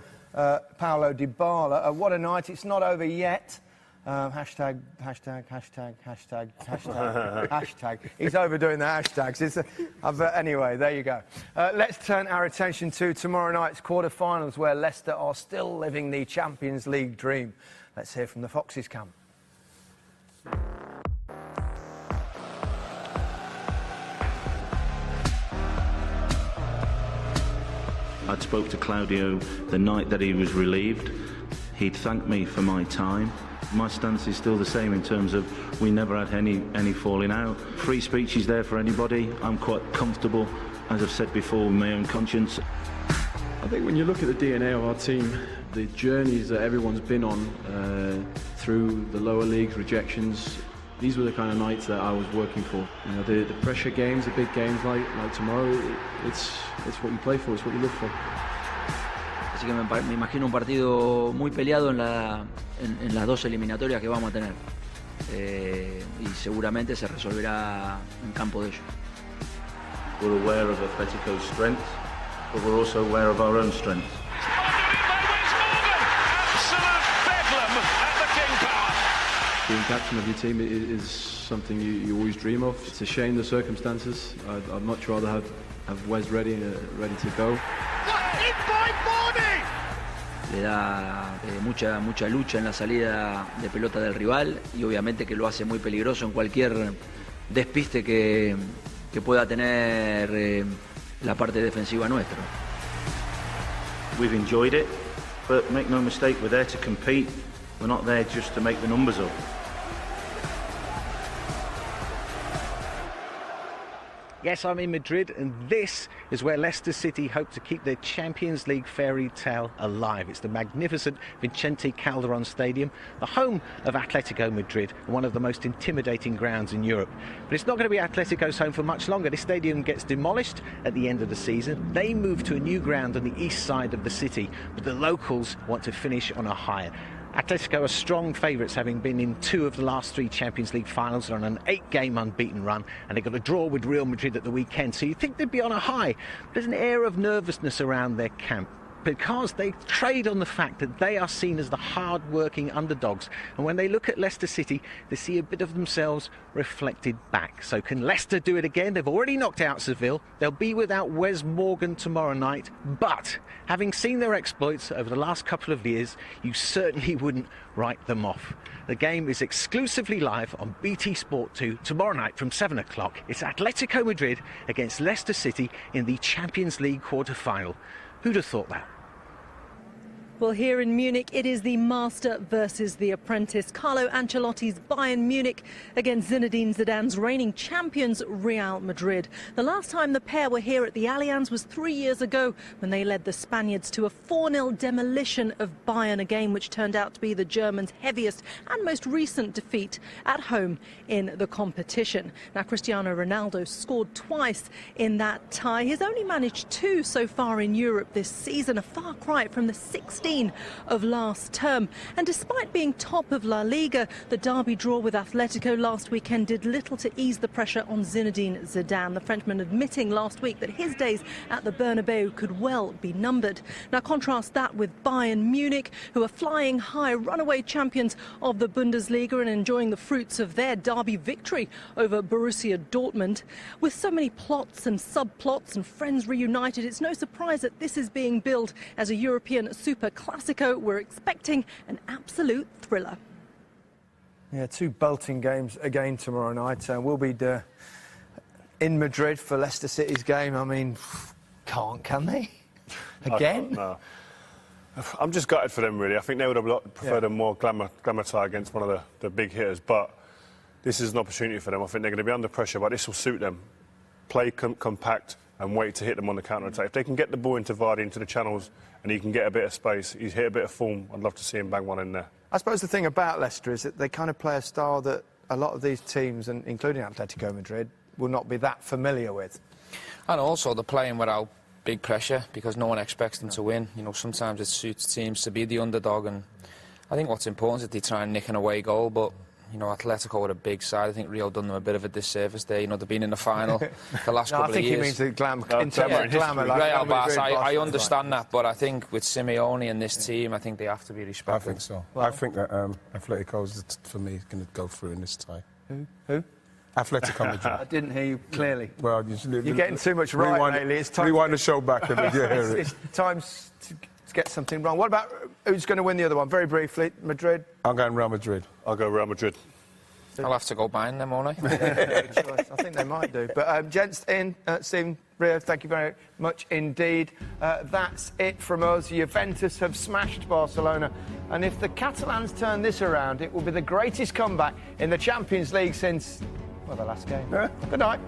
Paulo Dybala. What a night, it's not over yet. Hashtag. He's overdoing the hashtags. Anyway, there you go. Let's turn our attention to tomorrow night's quarter-finals, where Leicester are still living the Champions League dream. Let's hear from the Foxes camp. I spoke to Claudio the night that he was relieved. He'd thanked me for my time. My stance is still the same in terms of we never had any falling out. Free speech is there for anybody. I'm quite comfortable, as I've said before, with my own conscience. I think when you look at the DNA of our team, the journeys that everyone's been on through the lower leagues, rejections, these were the kind of nights that I was working for. You know, the pressure games, the big games like tomorrow, it's what you play for, it's what you live for. Así que me imagino un partido muy peleado en las 2 eliminatorias que vamos a tener. Y seguramente se resolverá en campo de ellos. We're aware of Atletico's strengths, but we're also aware of our own strengths. Absolute bedlam at the King Power. Being captain of your team is something you always dream of. It's a shame the circumstances. I'd much rather have Wes ready to go. Le da mucha lucha en la salida de pelota del rival y obviamente que lo hace muy peligroso en cualquier despiste que pueda tener la parte defensiva nuestra. We've enjoyed it, but make no mistake, we're there to compete. We're not there just to make the numbers up. Yes, I'm in Madrid, and this is where Leicester City hope to keep their Champions League fairy tale alive. It's the magnificent Vicente Calderón Stadium, the home of Atletico Madrid, one of the most intimidating grounds in Europe. But it's not going to be Atletico's home for much longer. This stadium gets demolished at the end of the season. They move to a new ground on the east side of the city, but the locals want to finish on a high. Atletico are strong favourites, having been in 2 of the last 3 Champions League finals. They're on an 8-game unbeaten run, and they got a draw with Real Madrid at the weekend. So you'd think they'd be on a high. There's an air of nervousness around their camp, because they trade on the fact that they are seen as the hard-working underdogs. And when they look at Leicester City, they see a bit of themselves reflected back. So can Leicester do it again? They've already knocked out Seville. They'll be without Wes Morgan tomorrow night. But having seen their exploits over the last couple of years, you certainly wouldn't write them off. The game is exclusively live on BT Sport 2 tomorrow night from 7 o'clock. It's Atletico Madrid against Leicester City in the Champions League quarter-final. Who'd have thought that? Well, here in Munich, it is the master versus the apprentice. Carlo Ancelotti's Bayern Munich against Zinedine Zidane's reigning champions, Real Madrid. The last time the pair were here at the Allianz was 3 years ago, when they led the Spaniards to a 4-0 demolition of Bayern, a game which turned out to be the Germans' heaviest and most recent defeat at home in the competition. Now, Cristiano Ronaldo scored twice in that tie. He's only managed 2 so far in Europe this season, a far cry from the 16 of last term. And despite being top of La Liga, the derby draw with Atletico last weekend did little to ease the pressure on Zinedine Zidane, the Frenchman admitting last week that his days at the Bernabeu could well be numbered. Now contrast that with Bayern Munich, who are flying high, runaway champions of the Bundesliga and enjoying the fruits of their derby victory over Borussia Dortmund. With so many plots and subplots and friends reunited, it's no surprise that this is being billed as a European Super Classico. We're expecting an absolute thriller. Yeah, 2 belting games again tomorrow night. We'll be in Madrid for Leicester City's game. I mean, can they? Again? No. I'm just gutted for them, really. I think they would have preferred a more glamour tie against one of the big hitters, but this is an opportunity for them. I think they're going to be under pressure, but this will suit them. Play compact and wait to hit them on the counter-attack. If they can get the ball into Vardy, into the channels, and he can get a bit of space, he's hit a bit of form, I'd love to see him bang one in there. I suppose the thing about Leicester is that they kind of play a style that a lot of these teams, and including Atletico Madrid, will not be that familiar with. And also they're playing without big pressure, because no one expects them to win. You know, sometimes it suits teams to be the underdog, and I think what's important is that they try and nick an away goal, but you know, Atletico are a big side. I think Rio done them a bit of a disservice there. You know, they've been in the final the last couple of years. I think he means the glamour. Like Real Barca, I understand that, but I think with Simeone and this team, I think they have to be respected. I think so. Well, I think that Atletico is, for me, going to go through in this tie. Who? Atletico Madrid. I didn't hear you clearly. Well, you're getting too much right lately. It's time. Rewind the show back a bit. It's time to get something wrong. What about who's going to win the other one? Very briefly, Madrid. I'm going Real Madrid. I'll go Real Madrid. I'll have to go behind them, won't I? I think they might do. But gents, Stephen, Rio, thank you very much indeed. That's it from us. Juventus have smashed Barcelona. And if the Catalans turn this around, it will be the greatest comeback in the Champions League since, well, the last game. Good night.